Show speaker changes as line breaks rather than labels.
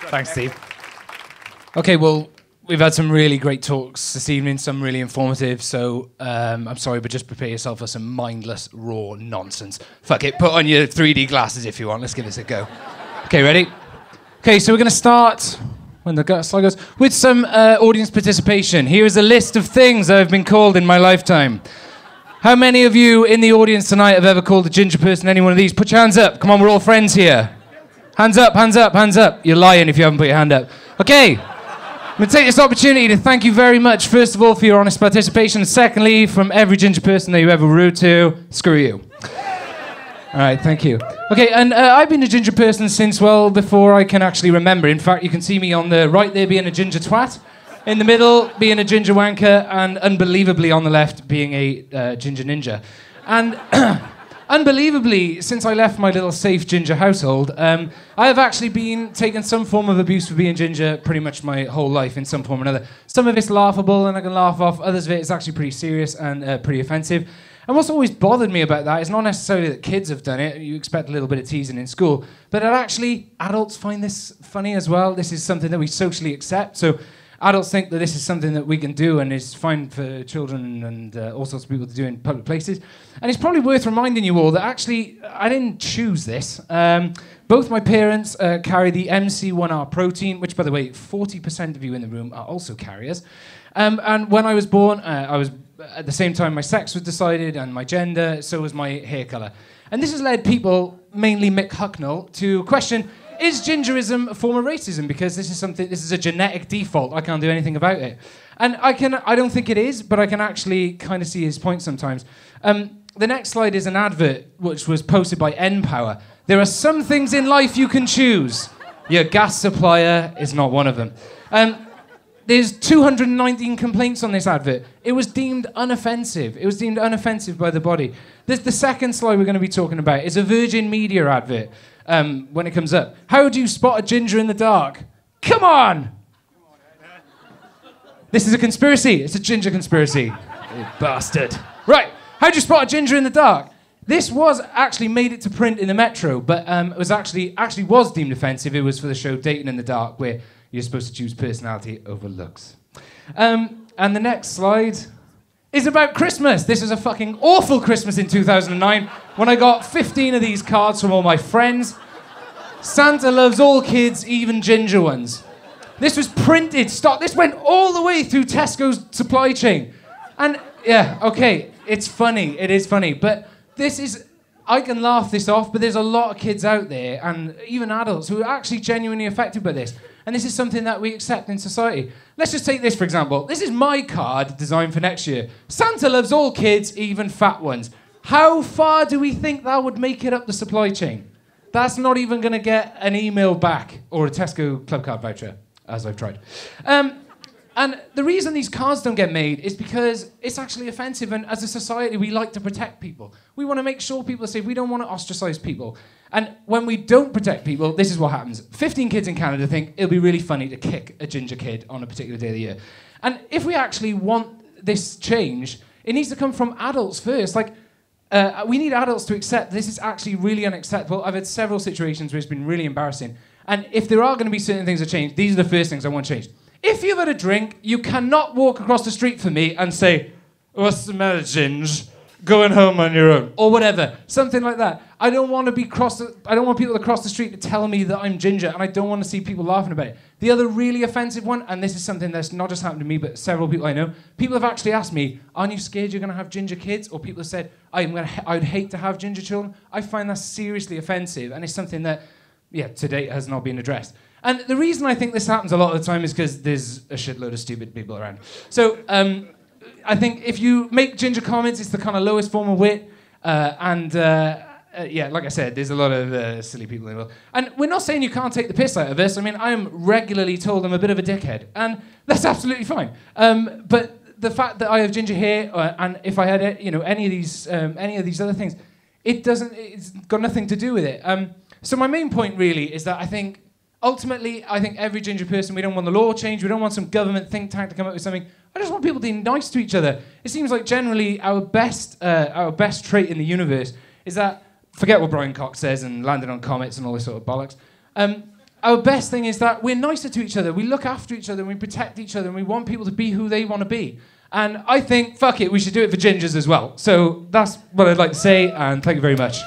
Thanks, Steve. Okay, well, we've had some really great talks this evening, some really informative, so I'm sorry, but just prepare yourself for some mindless, raw nonsense. Fuck it, put on your 3D glasses if you want. Let's give this a go. Okay, ready? Okay, so we're going to start, when the slide goes, with some audience participation. Here is a list of things that have been called in my lifetime. How many of you in the audience tonight have ever called a ginger person any one of these? Put your hands up. Come on, we're all friends here. Hands up, hands up, hands up. You're lying if you haven't put your hand up. Okay. I'm going to take this opportunity to thank you very much, first of all, for your honest participation, and secondly, from every ginger person that you ever rude to, screw you. All right, thank you. Okay, and I've been a ginger person since, well, before I can actually remember. In fact, you can see me on the right there being a ginger twat, in the middle being a ginger wanker, and unbelievably on the left being a ginger ninja. And unbelievably, since I left my little safe ginger household, I have actually been taking some form of abuse for being ginger pretty much my whole life in some form or another. Some of it's laughable and I can laugh off. Others of it is actually pretty serious and pretty offensive. And what's always bothered me about that is not necessarily that kids have done it. You expect a little bit of teasing in school. But that actually adults find this funny as well. This is something that we socially accept. So adults think that this is something that we can do and is fine for children and all sorts of people to do in public places. And it's probably worth reminding you all that actually I didn't choose this. Both my parents carry the MC1R protein, which, by the way, 40% of you in the room are also carriers. And when I was born, I was at the same time my sex was decided and my gender, so was my hair colour. And this has led people, mainly Mick Hucknall, to question, is gingerism a form of racism? Because this is a genetic default. I can't do anything about it. And I don't think it is, but I can actually kind of see his point sometimes. The next slide is an advert which was posted by N-Power. There are some things in life you can choose. Your gas supplier is not one of them. There's 219 complaints on this advert. It was deemed unoffensive. It was deemed unoffensive by the body. The second slide we're going to be talking about is a Virgin Media advert. When it comes up. How do you spot a ginger in the dark? Come on! This is a conspiracy. It's a ginger conspiracy. You bastard. Right. How do you spot a ginger in the dark? This was actually made it to print in the Metro, but it was actually was deemed offensive. It was for the show Dating in the Dark, where you're supposed to choose personality over looks. And the next slide is about Christmas. This was a fucking awful Christmas in 2009 when I got 15 of these cards from all my friends. Santa loves all kids, even ginger ones. This was printed stock. This went all the way through Tesco's supply chain. And yeah, okay, it's funny. It is funny. But this is, I can laugh this off, but there's a lot of kids out there and even adults who are actually genuinely affected by this. And this is something that we accept in society. Let's just take this, for example. This is my card designed for next year. Santa loves all kids, even fat ones. How far do we think that would make it up the supply chain? That's not even going to get an email back or a Tesco club card voucher, as I've tried. And the reason these cards don't get made is because it's actually offensive, and as a society, we like to protect people. We want to make sure people are safe. We don't want to ostracize people. And when we don't protect people, this is what happens. 15 kids in Canada think it'll be really funny to kick a ginger kid on a particular day of the year. And if we actually want this change, it needs to come from adults first. Like, we need adults to accept this is actually really unacceptable. I've had several situations where it's been really embarrassing. And if there are going to be certain things that change, these are the first things I want changed. If you've had a drink, you cannot walk across the street for me and say, "What's the matter, Ginge? Going home on your own," or whatever, something like that. I don't want people to cross the street to tell me that I'm ginger, and I don't want to see people laughing about it. The other really offensive one, and this is something that's not just happened to me, but several people I know, people have actually asked me, "Aren't you scared you're going to have ginger kids?" Or people have said, "I'd hate to have ginger children." I find that seriously offensive, and it's something that, to date has not been addressed. And the reason I think this happens a lot of the time is because there's a shitload of stupid people around. So I think if you make ginger comments, it's the kind of lowest form of wit. Like I said, there's a lot of silly people in the world. And we're not saying you can't take the piss out of this. I mean, I am regularly told I'm a bit of a dickhead, and that's absolutely fine. But the fact that I have ginger hair, and if I had any of these other things, it's got nothing to do with it. So my main point really is that I think every ginger person, we don't want the law changed, we don't want some government think tank to come up with something. I just want people being nice to each other. It seems like generally our best trait in the universe is that, forget what Brian Cox says and landed on comets and all this sort of bollocks. our best thing is that we're nicer to each other. We look after each other and we protect each other and we want people to be who they want to be. And I think, fuck it, we should do it for gingers as well. So that's what I'd like to say, and thank you very much.